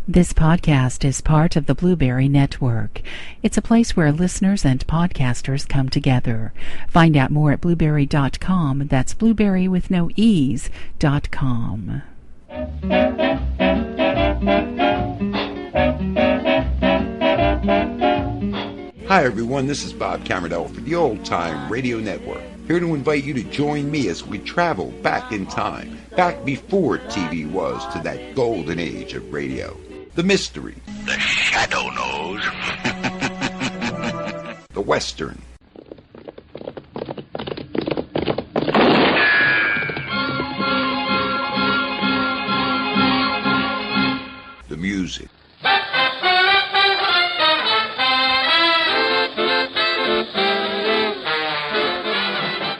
This podcast is part of the Blueberry Network. It's a place where listeners and podcasters come together. Find out more at blueberry.com. That's blueberry with no e's.com. Hi everyone, this is Bob Camerdell for the Old Time Radio Network. Here to invite you to join me as we travel back in time, back before TV was, to that golden age of radio. The mystery. The shadow knows. The Western. The music.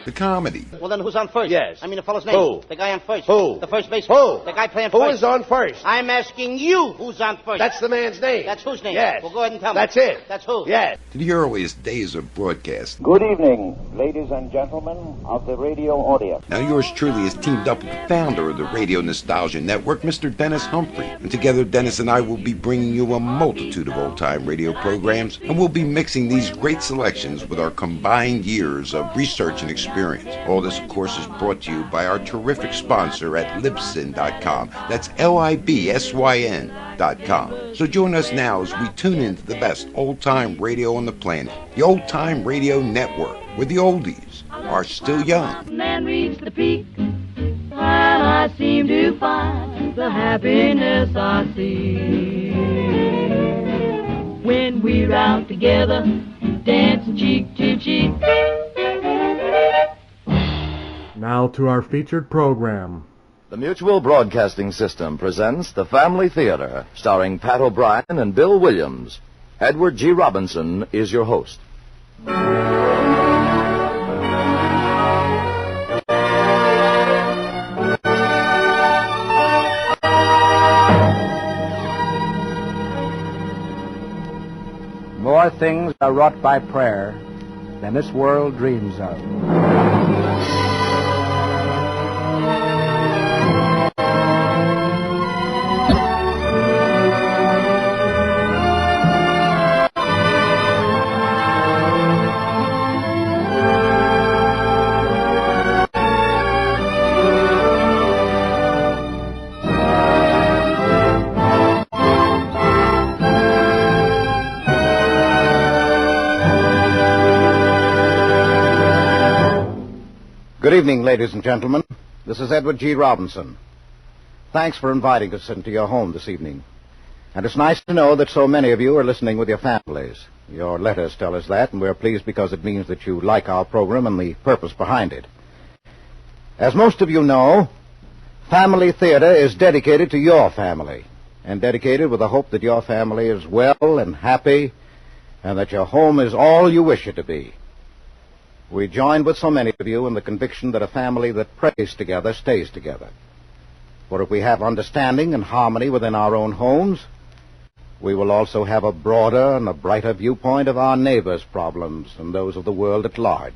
The comedy. Well, then who's on first? Yes. I mean the fellow's name. Who? The guy on first. Who? The first baseman. Who? The guy playing first. Who is on first? I'm asking you who's on first. That's the man's name. That's whose name? Yes. Well, go ahead and tell me. That's it. That's who? Yes. To the earliest days of broadcast. Good evening, ladies and gentlemen of the radio audience. Now yours truly has teamed up with the founder of the Radio Nostalgia Network, Mr. Dennis Humphrey. And together, Dennis and I will be bringing you a multitude of old-time radio programs, and we'll be mixing these great selections with our combined years of research and experience. All this, of course, is brought to you by our terrific sponsor at Libsyn.com. That's Libsyn.com. So join us now as we tune into the best old-time radio on the planet, the Old Time Radio Network, where the oldies are still young. And reach the peak, and I seem to find the happiness I see when we're out together, dancing cheek to cheek. Now to our featured program. The Mutual Broadcasting System presents The Family Theater, starring Pat O'Brien and Bill Williams. Edward G. Robinson is your host. More things are wrought by prayer than this world dreams of. Good evening, ladies and gentlemen. This is Edward G. Robinson. Thanks for inviting us into your home this evening. And it's nice to know that so many of you are listening with your families. Your letters tell us that, and we're pleased because it means that you like our program and the purpose behind it. As most of you know, Family Theater is dedicated to your family, and dedicated with the hope that your family is well and happy, and that your home is all you wish it to be. We join with so many of you in the conviction that a family that prays together stays together. For if we have understanding and harmony within our own homes, we will also have a broader and a brighter viewpoint of our neighbors' problems and those of the world at large.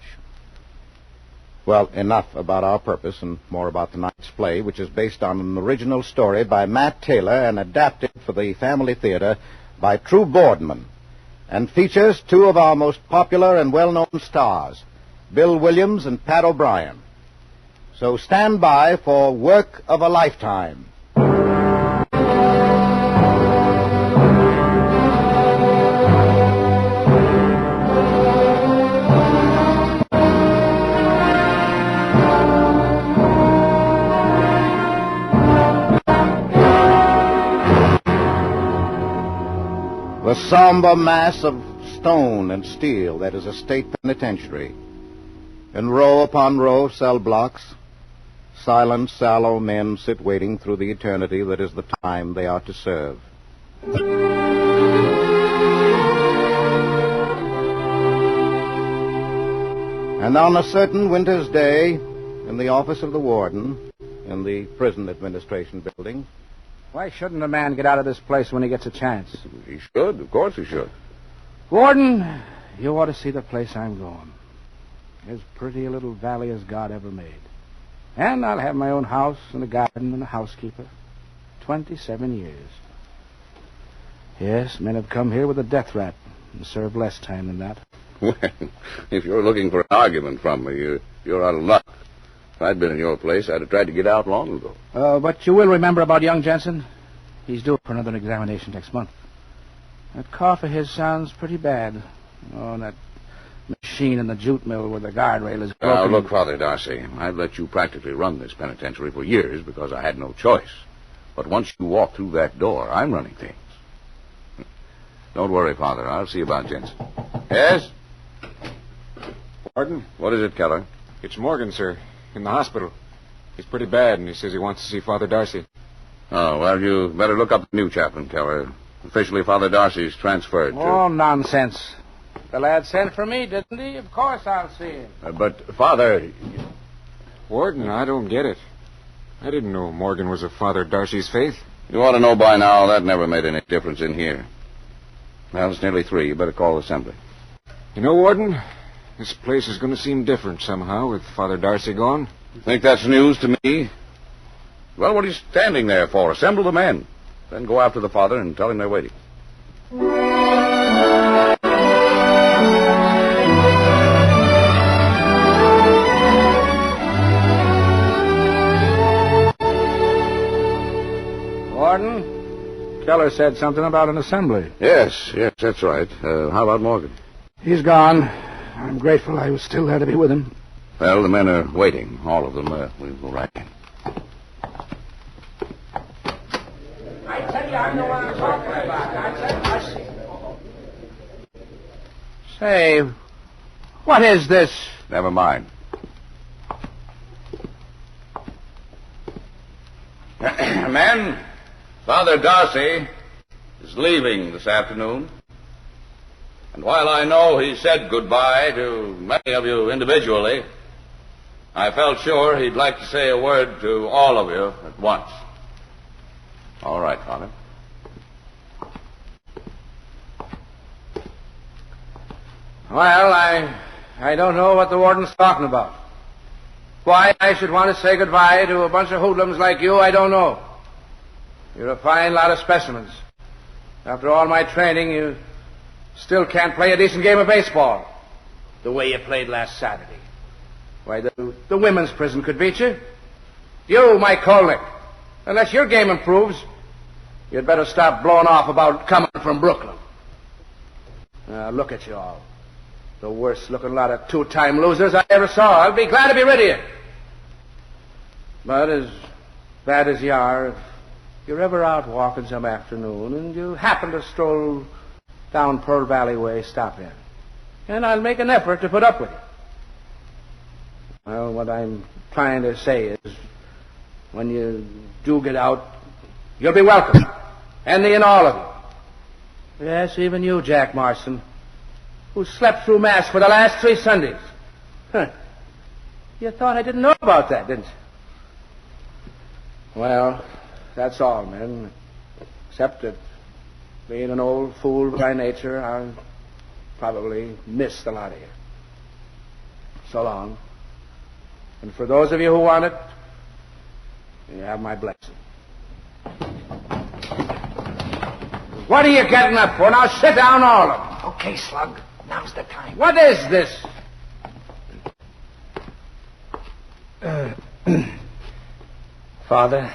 Well, enough about our purpose and more about tonight's play, which is based on an original story by Matt Taylor and adapted for the Family Theater by True Boardman, and features two of our most popular and well-known stars, Bill Williams and Pat O'Brien. So stand by for Work of a Lifetime. The somber mass of stone and steel that is a state penitentiary. In row upon row of cell blocks, silent, sallow men sit waiting through the eternity that is the time they are to serve. And on a certain winter's day, in the office of the warden, in the prison administration building... Why shouldn't a man get out of this place when he gets a chance? He should. Of course he should. Warden, you ought to see the place I'm going. As pretty a little valley as God ever made. And I'll have my own house and a garden and a housekeeper. 27 years. Yes, men have come here with a death rap and served less time than that. Well, if you're looking for an argument from me, you're out of luck. If I'd been in your place, I'd have tried to get out long ago. But you will remember about young Jensen? He's due for another examination next month. That cough of his sounds pretty bad. Oh, and that machine in the jute mill where the guardrail is broken. Now, look, Father Darcy, I've let you practically run this penitentiary for years because I had no choice. But once you walk through that door, I'm running things. Don't worry, Father. I'll see about Jensen. Yes? Warden? What is it, Keller? It's Morgan, sir, in the hospital. He's pretty bad, and he says he wants to see Father Darcy. Oh, well, you better look up the new chaplain, Keller. Officially, Father Darcy's transferred to... Oh, nonsense. The lad sent for me, didn't he? Of course I'll see him. But, Father... Warden, I don't get it. I didn't know Morgan was of Father Darcy's faith. You ought to know by now that never made any difference in here. Well, it's nearly 3. You better call assembly. You know, Warden, this place is going to seem different somehow with Father Darcy gone. Think that's news to me? Well, what are you standing there for? Assemble the men. Then go after the father and tell him they're waiting. Warden? Keller said something about an assembly. Yes, that's right. How about Morgan? He's gone. I'm grateful I was still there to be with him. Well, the men are waiting. All of them. We'll go right in. I tell you, I know what I'm talking about. I see. Say, what is this? Never mind. Men, Father Darcy is leaving this afternoon. And while I know he said goodbye to many of you individually, I felt sure he'd like to say a word to all of you at once. All right, Father. Well, I don't know what the warden's talking about. Why I should want to say goodbye to a bunch of hoodlums like you, I don't know. You're a fine lot of specimens. After all my training, you still can't play a decent game of baseball the way you played last Saturday. Why, the women's prison could beat you. You, Mike Kolnick, unless your game improves, you'd better stop blowing off about coming from Brooklyn. Now, look at you all. The worst-looking lot of two-time losers I ever saw. I'll be glad to be rid of you. But as bad as you are, if you're ever out walking some afternoon and you happen to stroll down Pearl Valley Way, stop in. And I'll make an effort to put up with you. Well, what I'm trying to say is, when you do get out, you'll be welcome. Any and all of you. Yes, even you, Jack Marston, who slept through Mass for the last 3 Sundays. Huh. You thought I didn't know about that, didn't you? Well, that's all, men. Except that, being an old fool by nature, I'll probably miss the lot of you. So long. And for those of you who want it, you have my blessing. What are you getting up for? Now sit down, all of them. Okay, Slug. Now's the time. What is this? Father,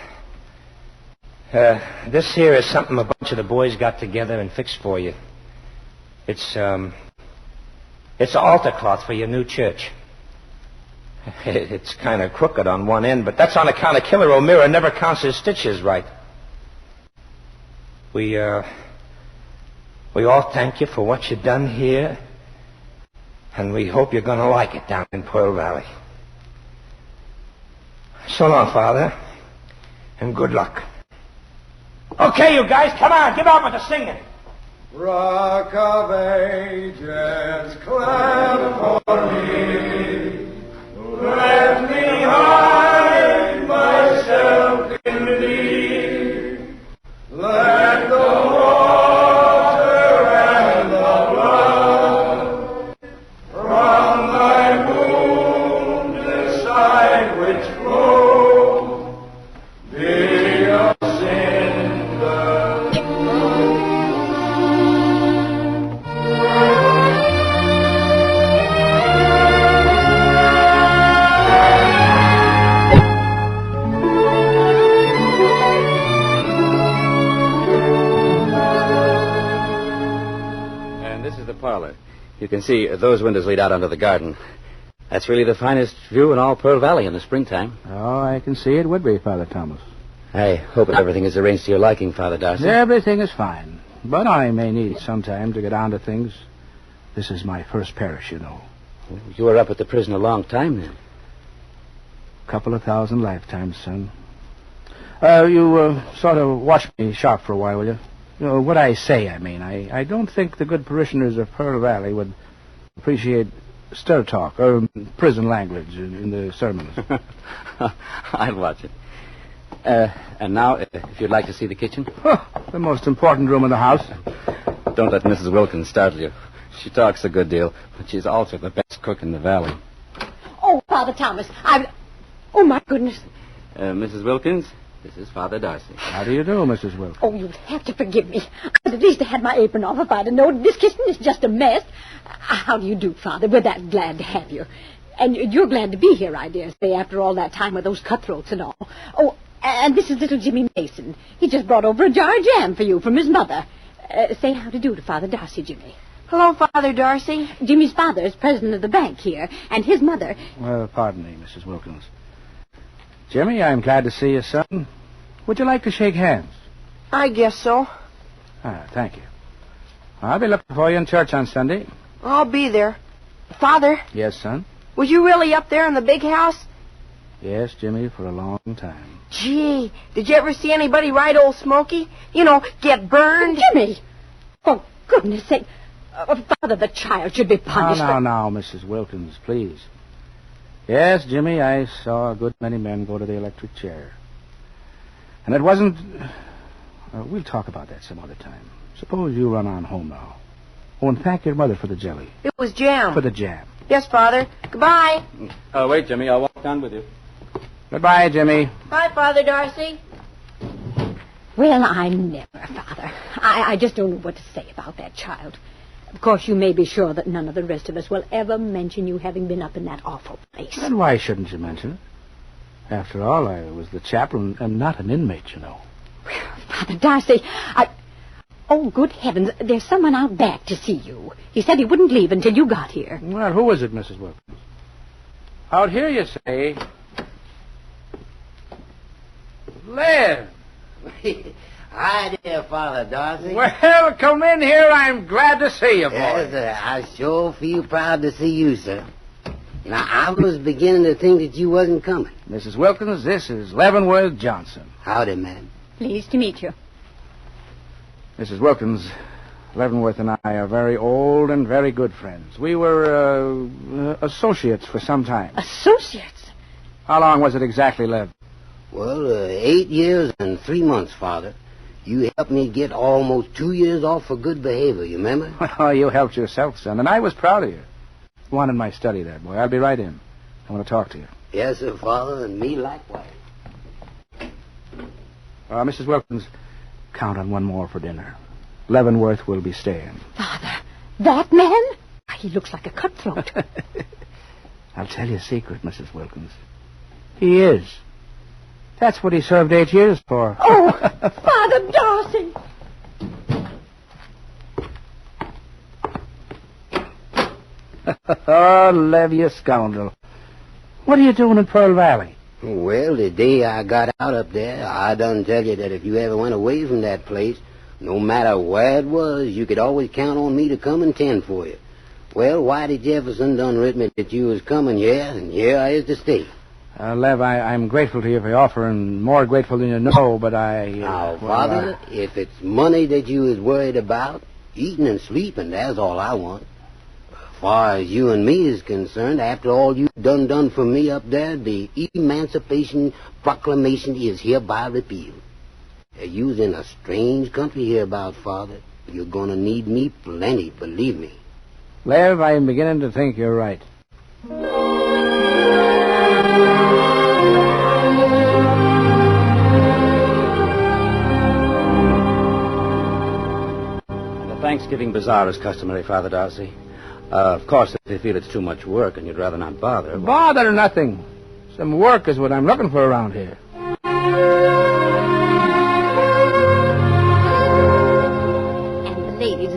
this here is something a bunch of the boys got together and fixed for you. It's an altar cloth for your new church. It's kind of crooked on one end, but that's on account of Killer O'Meara never counts his stitches right. We all thank you for what you've done here, and we hope you're going to like it down in Pearl Valley. So long, Father, and good luck. Okay, you guys, come on, get on with the singing. Rock of Ages, clap for me. Let me hide myself in thee. Let the water and the blood from thy wound decide which flow be of sin the parlor. You can see those windows lead out onto the garden. That's really the finest view in all Pearl Valley in the springtime. Oh, I can see it would be, Father Thomas. I hope that everything is arranged to your liking, Father Darcy. Everything is fine. But I may need some time to get on to things. This is my first parish, you know. You were up at the prison a long time, then. Couple of thousand lifetimes, son. You sort of watch me sharp for a while, will you? You know, what I say, I mean. I don't think the good parishioners of Pearl Valley would appreciate stir talk or prison language in the sermons. I'll watch it. And now, if you'd like to see the kitchen. Oh, the most important room in the house. Don't let Mrs. Wilkins startle you. She talks a good deal, but she's also the best cook in the valley. Oh, Father Thomas, Oh, my goodness. Mrs. Wilkins, this is Father Darcy. How do you do, Mrs. Wilkins? Oh, you'd have to forgive me. I'd at least have had my apron off if I'd have known. This kitchen is just a mess. How do you do, Father? We're that glad to have you. And you're glad to be here, I dare say, after all that time with those cutthroats and all. Oh, and this is little Jimmy Mason. He just brought over a jar of jam for you from his mother. Say how to do to Father Darcy, Jimmy. Hello, Father Darcy. Jimmy's father is president of the bank here, and his mother... Well, pardon me, Mrs. Wilkins. Jimmy, I'm glad to see you, son. Would you like to shake hands? I guess so. Thank you. I'll be looking for you in church on Sunday. I'll be there. Father? Yes, son? Was you really up there in the big house? Yes, Jimmy, for a long time. Gee, did you ever see anybody ride old Smokey? You know, get burned? Jimmy! For goodness sake. Father, the child should be punished. Now, Mrs. Wilkins, please. Yes, Jimmy, I saw a good many men go to the electric chair. And it wasn't... we'll talk about that some other time. Suppose you run on home now. Oh, and thank your mother for the jelly. It was jam. For the jam. Yes, Father. Goodbye. Wait, Jimmy. I'll walk down with you. Goodbye, Jimmy. Bye, Father Darcy. Well, I never, Father. I just don't know what to say about that child. Of course, you may be sure that none of the rest of us will ever mention you having been up in that awful place. And why shouldn't you mention it? After all, I was the chaplain and not an inmate, you know. Father Darcy, Oh, good heavens, there's someone out back to see you. He said he wouldn't leave until you got here. Well, who is it, Mrs. Wilkins? Out here, you say? Liv! Hi there, Father Darcy. Well, come in here. I'm glad to see you, boy. Yes, I sure feel proud to see you, sir. Now, I was beginning to think that you wasn't coming. Mrs. Wilkins, this is Leavenworth Johnson. Howdy, ma'am. Pleased to meet you. Mrs. Wilkins, Leavenworth and I are very old and very good friends. We were associates for some time. Associates? How long was it exactly, Lev? Well, 8 years and 3 months, Father. You helped me get almost 2 years off for good behavior, you remember? Well, you helped yourself, son, and I was proud of you. Go on in my study there, boy. I'll be right in. I want to talk to you. Yes, sir, Father, and me likewise. Mrs. Wilkins, count on one more for dinner. Leavenworth will be staying. Father, that man? He looks like a cutthroat. I'll tell you a secret, Mrs. Wilkins. He is. That's what he served 8 years for. Oh, Father Darcy! Oh, Lev, you scoundrel. What are you doing in Pearl Valley? Well, the day I got out up there, I done tell you that if you ever went away from that place, no matter where it was, you could always count on me to come and tend for you. Well, Whitey Jefferson done writ me that you was coming here, and here I is to stay. Lev, I'm grateful to you for your offer, and more grateful than you know, but Now, Father, if it's money that you is worried about, eating and sleeping, that's all I want. As far as you and me is concerned, after all you done for me up there, the Emancipation Proclamation is hereby repealed. You's in a strange country hereabout, Father. You're gonna need me plenty, believe me. Lev, I'm beginning to think you're right. Thanksgiving bazaar is customary, Father Darcy. Of course, if you feel it's too much work and you'd rather not bother... Bother nothing. Some work is what I'm looking for around here. And the ladies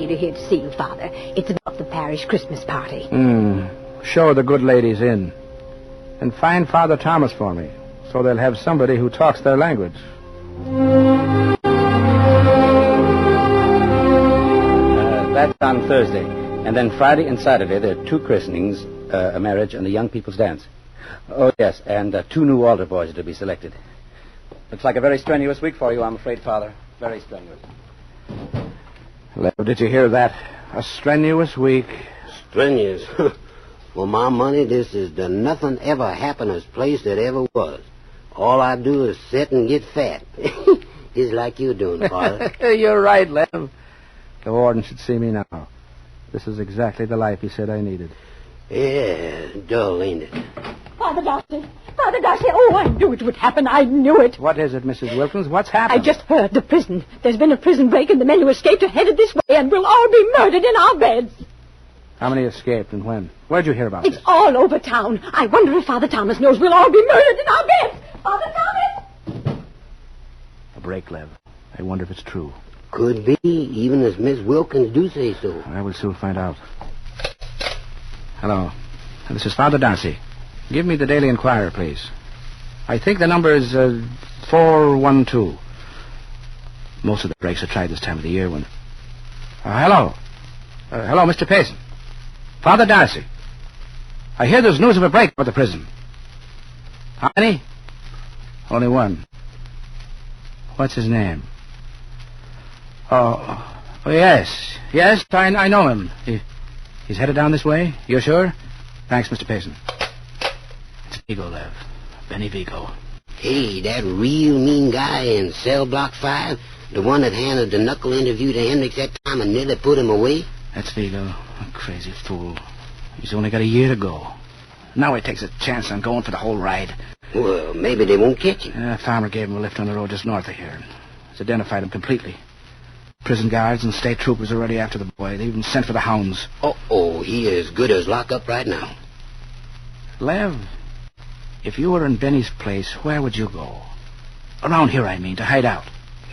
Ada here to see you, Father. It's about the parish Christmas party. Show the good ladies in. And find Father Thomas for me, so they'll have somebody who talks their language. That's on Thursday. And then Friday and Saturday, there are 2 christenings, a marriage, and a young people's dance. Oh, yes, and 2 new altar boys are to be selected. Looks like a very strenuous week for you, I'm afraid, Father. Very strenuous. Lev, did you hear that? A strenuous week. Strenuous? For my money, this is the nothing ever happenest place that ever was. All I do is sit and get fat. It's like you're doing, Father. You're right, Lev. The warden should see me now. This is exactly the life he said I needed. Yeah, dull, ain't it? Father Darcy! Father Darcy! Oh, I knew it would happen. I knew it. What is it, Mrs. Wilkins? What's happened? I just heard the prison. There's been a prison break, and the men who escaped are headed this way, and we'll all be murdered in our beds. How many escaped and when? Where'd you hear about It's this? all over town. I wonder if Father Thomas knows we'll all be murdered in our beds. Father Thomas! A break, Lev. I wonder if it's true. Could be, even as Miss Wilkins do say so. I will soon find out. Hello. This is Father Darcy. Give me the Daily Enquirer, please. I think the number is 412. Most of the breaks are tried this time of the year when... hello. Hello, Mr. Payson. Father Darcy. I hear there's news of a break for the prison. How many? Only one. What's his name? Oh, yes. Yes, I know him. He's headed down this way? You're sure? Thanks, Mr. Payson. It's Vigo, Lev. Benny Vigo. Hey, that real mean guy in cell block 5, the one that handed the knuckle interview to Hendricks that time and nearly put him away? That's Vigo, a crazy fool. He's only got a year to go. Now he takes a chance on going for the whole ride. Well, maybe they won't catch him. A farmer gave him a lift on the road just north of here. He's identified him completely. Prison guards and state troopers are already after the boy. They even sent for the hounds. Oh, he is good as lock up right now. Lev, if you were in Benny's place, where would you go? Around here, I mean, to hide out.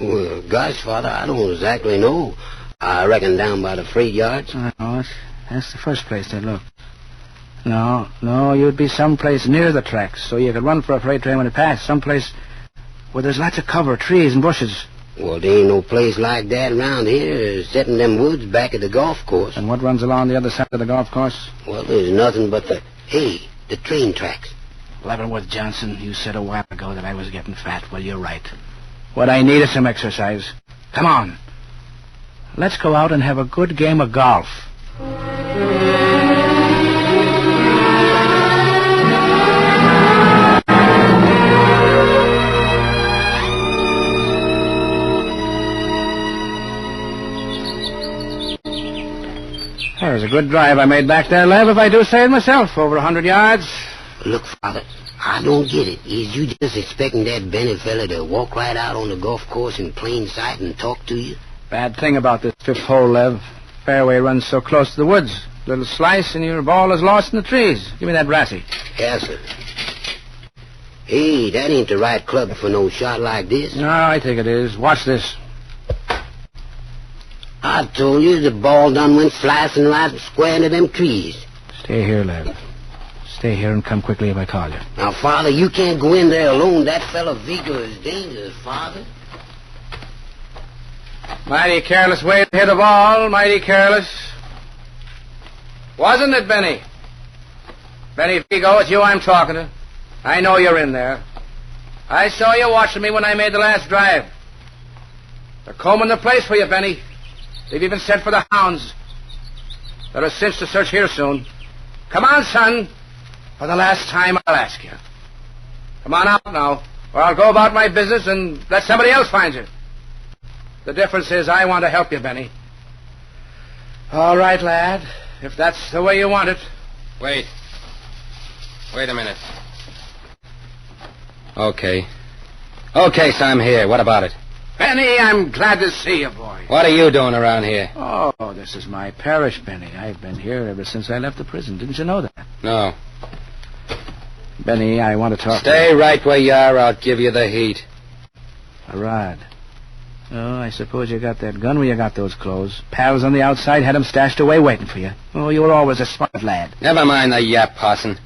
Well, gosh, Father, I don't exactly know. I reckon down by the freight yards. No, that's the first place they look. No, you'd be someplace near the tracks, so you could run for a freight train when it passed. Someplace where there's lots of cover, trees and bushes. Well, there ain't no place like that around here, except in them woods back at the golf course. And what runs along the other side of the golf course? Well, there's nothing but the train tracks. Leavenworth Johnson, you said a while ago that I was getting fat. Well, you're right. What I need is some exercise. Come on. Let's go out and have a good game of golf. That was a good drive I made back there, Lev, if I do say it myself. Over 100 yards. Look, Father, I don't get it. Is you just expecting that Benny fella to walk right out on the golf course in plain sight and talk to you? Bad thing about this fifth hole, Lev. Fairway runs so close to the woods. Little slice and your ball is lost in the trees. Give me that brassy. Yes, sir. Hey, that ain't the right club for no shot like this. No, I think it is. Watch this. I told you the ball done went slicing right square into them trees. Stay here, Lev. Stay here and come quickly if I call you. Now, Father, you can't go in there alone. That fellow Vigo is dangerous, Father. Mighty careless way to hit a ball. Mighty careless. Wasn't it, Benny? Benny Vigo, it's you I'm talking to. I know you're in there. I saw you watching me when I made the last drive. They're combing the place for you, Benny. They've even sent for the hounds. They're a cinch to search here soon. Come on, son. For the last time, I'll ask you. Come on out now, or I'll go about my business and let somebody else find you. The difference is I want to help you, Benny. All right, lad. If that's the way you want it. Wait a minute. Okay, so I'm here. What about it? Benny, I'm glad to see you, boy. What are you doing around here? Oh, this is my parish, Benny. I've been here ever since I left the prison. Didn't you know that? No. Benny, I want to talk Stay right where you are. I'll give you the heat. A rod. Oh, I suppose you got that gun where you got those clothes. Pals on the outside had 'em stashed away waiting for you. Oh, you were always a smart lad. Never mind the yap, Parson.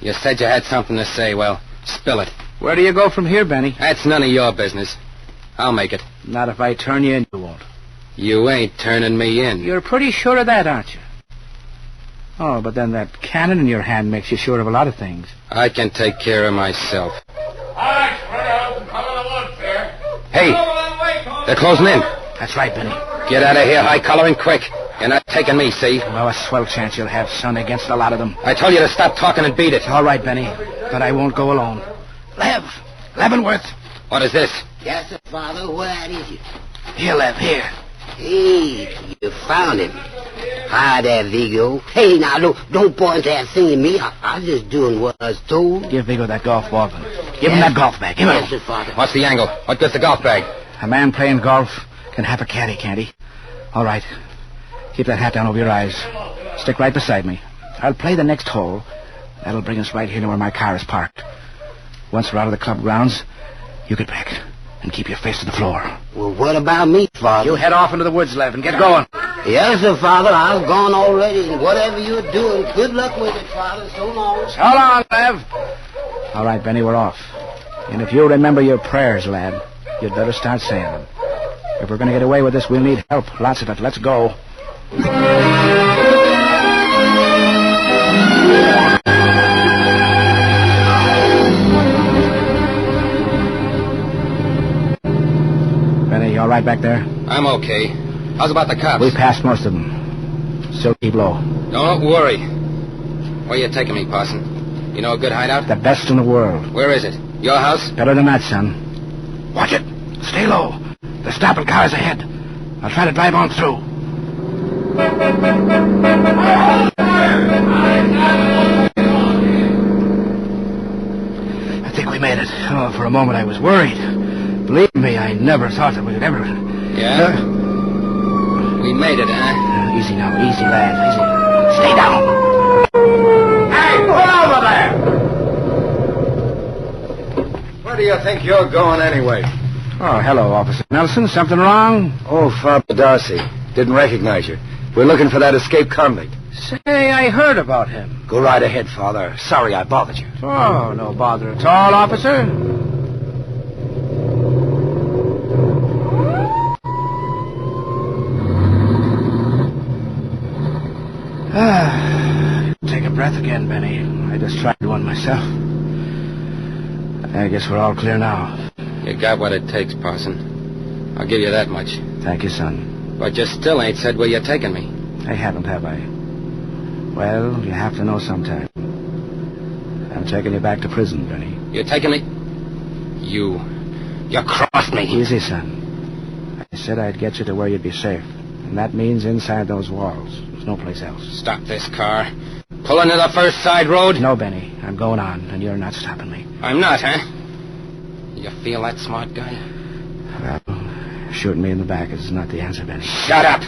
You said you had something to say. Well, spill it. Where do you go from here, Benny? That's none of your business. I'll make it. Not if I turn you in, you won't. You ain't turning me in. You're pretty sure of that, aren't you? Oh, but then that cannon in your hand makes you sure of a lot of things. I can take care of myself. All right, spread out and come in the woods here. Hey, they're closing in. That's right, Benny. Get out of here, high collar, and quick. You're not taking me, see? Well, a swell chance you'll have, son, against a lot of them. I told you to stop talking and beat it. All right, Benny, but I won't go alone. Leavenworth. What is this? Yes, sir, Father. What is it? Here, Lev, here. Hey, you found him. Hi there, Vigo. Hey, now, don't point that thing at me. I was just doing what I was told. Give Vigo that golf ball. Give him that golf bag. Give him. Yes, sir, Father. What's the angle? What good's the golf bag? A man playing golf can have a caddy, can't he? All right. Keep that hat down over your eyes. Stick right beside me. I'll play the next hole. That'll bring us right here to where my car is parked. Once we're out of the club grounds, you get back and keep your face to the floor. Well, what about me, Father? You head off into the woods, Lev, and get going. Yes, sir, Father. I've gone already, and whatever you're doing, good luck with it, Father. So long. So long, Lev. All right, Benny, we're off. And if you'll remember your prayers, lad, you'd better start saying them. If we're going to get away with this, we'll need help. Lots of it. Let's go. Benny, you all right back there? I'm okay. How's about the cops? We passed most of them. Still keep low. Don't worry. Where you taking me, Parson? You know a good hideout? The best in the world. Where is it? Your house? Better than that, son. Watch it. Stay low. They're stopping cars ahead. I'll try to drive on through. I think we made it. Oh, for a moment I was worried. Believe me, I never thought that we would ever... Yeah? We made it, huh? Easy now. Easy, lad. Easy. Stay down. Hey, pull over there! Where do you think you're going anyway? Oh, hello, Officer Nelson. Something wrong? Oh, Father Darcy. Didn't recognize you. We're looking for that escaped convict. Say, I heard about him. Go right ahead, Father. Sorry I bothered you. Oh, no bother at all, officer. Take a breath again, Benny. I just tried one myself. I guess we're all clear now. You got what it takes, Parson. I'll give you that much. Thank you, son. But you still ain't said where you're taking me. I haven't, have I? Well, you have to know sometime. I'm taking you back to prison, Benny. You're taking me? You crossed me. Easy, son. I said I'd get you to where you'd be safe. And that means inside those walls. There's no place else. Stop this car. Pull into the first side road. No, Benny. I'm going on, and you're not stopping me. I'm not, huh? You feel that, smart guy? Well, shooting me in the back is not the answer, Benny. Shut up!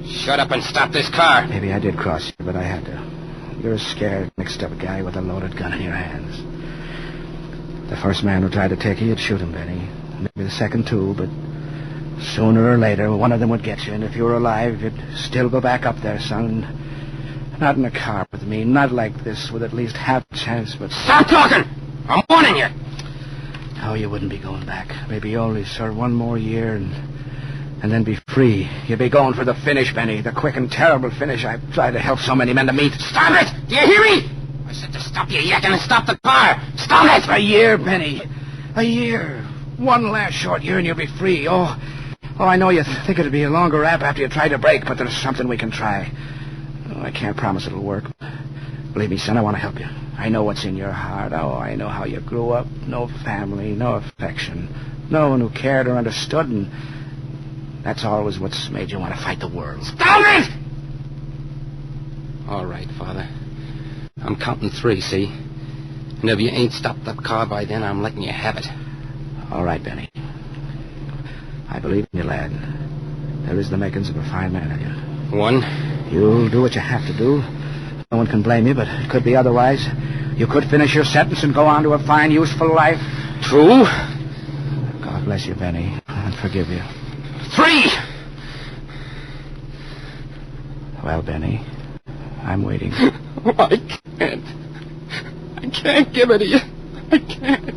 Shut up and stop this car. Maybe I did cross you, but I had to. You're a scared, mixed-up guy with a loaded gun in your hands. The first man who tried to take you, you'd shoot him, Benny. Maybe the second, too, but sooner or later, one of them would get you, and if you were alive, you'd still go back up there, son. Not in a car with me, not like this, with at least half a chance, but... Stop talking! I'm warning you! No, you wouldn't be going back. Maybe you only serve one more year and then be free. You'd be going for the finish, Benny. The quick and terrible finish I've tried to help so many men to meet. Stop it! Do you hear me? I said to stop you yakking and stop the car. Stop it! A year, Benny. A year. One last short year and you'll be free. Oh, I know you think it'd be a longer rap after you try to break, but there's something we can try. Oh, I can't promise it'll work. Believe me, son, I want to help you. I know what's in your heart. Oh, I know how you grew up. No family, no affection. No one who cared or understood, and that's always what's made you want to fight the world. Stop it! All right, Father. I'm counting 3, see? And if you ain't stopped that car by then, I'm letting you have it. All right, Benny. I believe in you, lad. There is the makings of a fine man in you. 1. You'll do what you have to do. No one can blame you, but it could be otherwise. You could finish your sentence and go on to a fine, useful life. 2. God bless you, Benny. And forgive you. 3! Well, Benny, I'm waiting. Oh, I can't. I can't give it to you. I can't.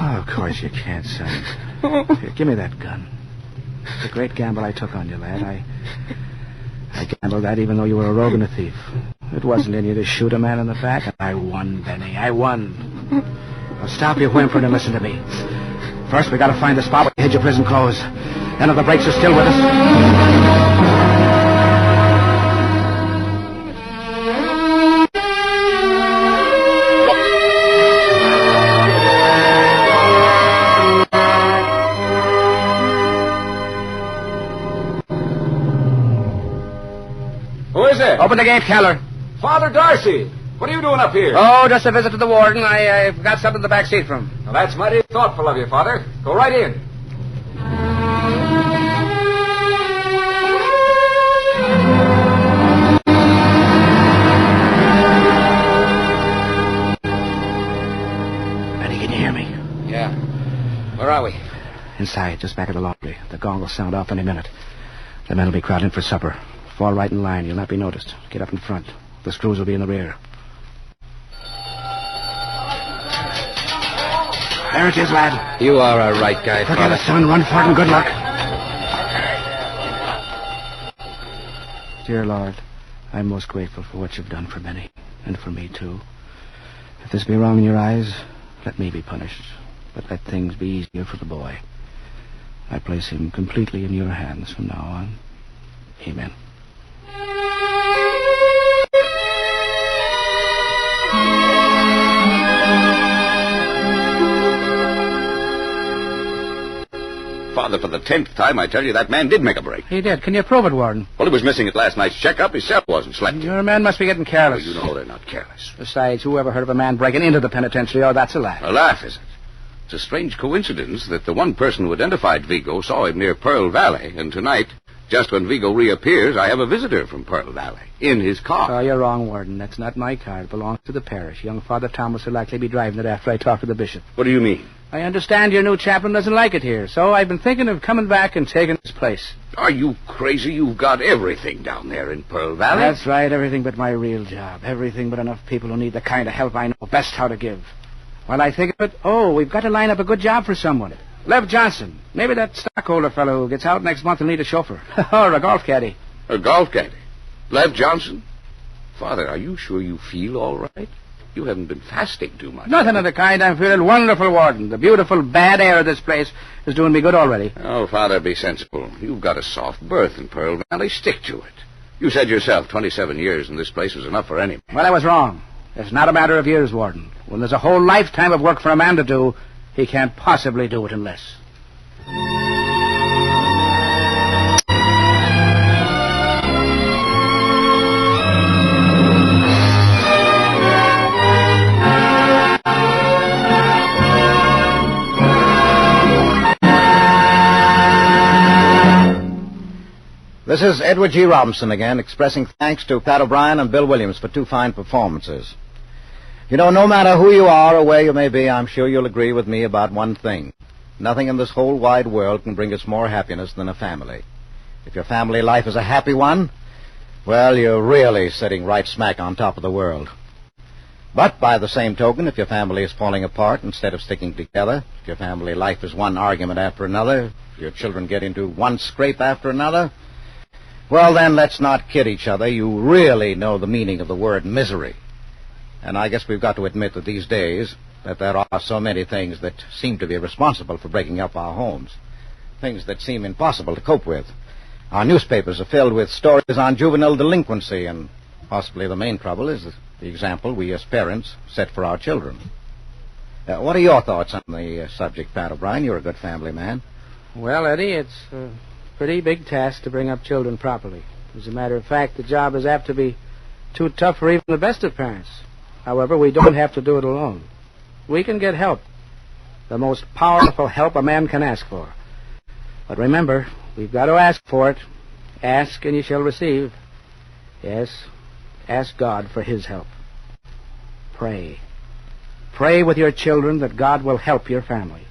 Oh, of course you can't, son. Here, give me that gun. It's a great gamble I took on you, lad. I gambled that even though you were a rogue and a thief. It wasn't in you to shoot a man in the back, and I won, Benny. I won. Now stop your whimpering and listen to me. First, we gotta find the spot where you hid your prison clothes. Then if the brakes are still with us... Who is it? Open the gate, Keller. Father Darcy. What are you doing up here? Oh, just a visit to the warden. I got something in the back seat for him. Well, that's mighty thoughtful of you, Father. Go right in. Benny, can you hear me? Yeah. Where are we? Inside, just back of the laundry. The gong will sound off any minute. The men will be crowding for supper. Fall right in line. You'll not be noticed. Get up in front. The screws will be in the rear. There it is, lad. You are a right guy, Forget Father. it, son. Run for it and good luck. Dear Lord, I'm most grateful for what you've done for Benny, and for me, too. If this be wrong in your eyes, let me be punished, but let things be easier for the boy. I place him completely in your hands from now on. Amen. Father, for the 10th time, I tell you, that man did make a break. He did. Can you prove it, Warden? Well, he was missing at last night's checkup. His cell wasn't slept. Your men must be getting careless. Well, you know they're not careless. Besides, who ever heard of a man breaking into the penitentiary? Oh, that's a laugh. A laugh, is it? It's a strange coincidence that the one person who identified Vigo saw him near Pearl Valley, and tonight, just when Vigo reappears, I have a visitor from Pearl Valley in his car. Oh, you're wrong, Warden. That's not my car. It belongs to the parish. Young Father Thomas will likely be driving it after I talk to the bishop. What do you mean? I understand your new chaplain doesn't like it here, so I've been thinking of coming back and taking his place. Are you crazy? You've got everything down there in Pearl Valley. That's right, everything but my real job. Everything but enough people who need the kind of help I know best how to give. While I think of it, we've got to line up a good job for someone. Lev Johnson. Maybe that stockholder fellow who gets out next month will need a chauffeur. Or a golf caddy. A golf caddy? Lev Johnson? Father, are you sure you feel all right? You haven't been fasting too much. Nothing of the kind. I'm feeling wonderful, Warden. The beautiful bad air of this place is doing me good already. Oh, Father, be sensible. You've got a soft berth in Pearl Valley. Stick to it. You said yourself 27 years in this place was enough for anyone. Well, I was wrong. It's not a matter of years, Warden. When there's a whole lifetime of work for a man to do, he can't possibly do it in less. This is Edward G. Robinson again, expressing thanks to Pat O'Brien and Bill Williams for 2 fine performances. You know, no matter who you are or where you may be, I'm sure you'll agree with me about one thing. Nothing in this whole wide world can bring us more happiness than a family. If your family life is a happy one, well, you're really sitting right smack on top of the world. But by the same token, if your family is falling apart instead of sticking together, if your family life is one argument after another, if your children get into one scrape after another, well, then let's not kid each other. You really know the meaning of the word misery. And I guess we've got to admit that these days that there are so many things that seem to be responsible for breaking up our homes. Things that seem impossible to cope with. Our newspapers are filled with stories on juvenile delinquency, and possibly the main trouble is the example we as parents set for our children. What are your thoughts on the subject, Pat O'Brien? You're a good family man. Well, Eddie, it's a pretty big task to bring up children properly. As a matter of fact, the job is apt to be too tough for even the best of parents. However, we don't have to do it alone. We can get help. The most powerful help a man can ask for. But remember, we've got to ask for it. Ask and you shall receive. Yes, ask God for his help. Pray. Pray with your children that God will help your family.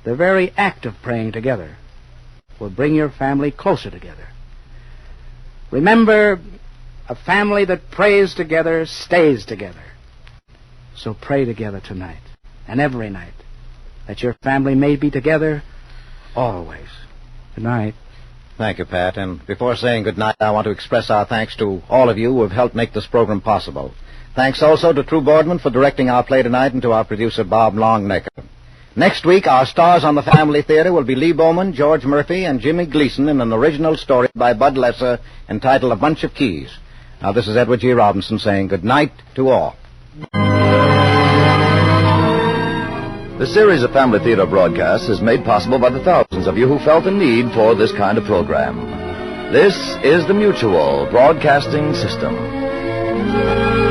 The very act of praying together will bring your family closer together. Remember, a family that prays together stays together. So pray together tonight and every night, that your family may be together always. Good night. Thank you, Pat. And before saying good night, I want to express our thanks to all of you who have helped make this program possible. Thanks also to True Boardman for directing our play tonight and to our producer, Bob Longnecker. Next week, our stars on the Family Theater will be Lee Bowman, George Murphy, and Jimmy Gleason in an original story by Bud Lesser entitled A Bunch of Keys. Now, this is Edward G. Robinson saying good night to all. The series of Family Theater broadcasts is made possible by the thousands of you who felt the need for this kind of program. This is the Mutual Broadcasting System.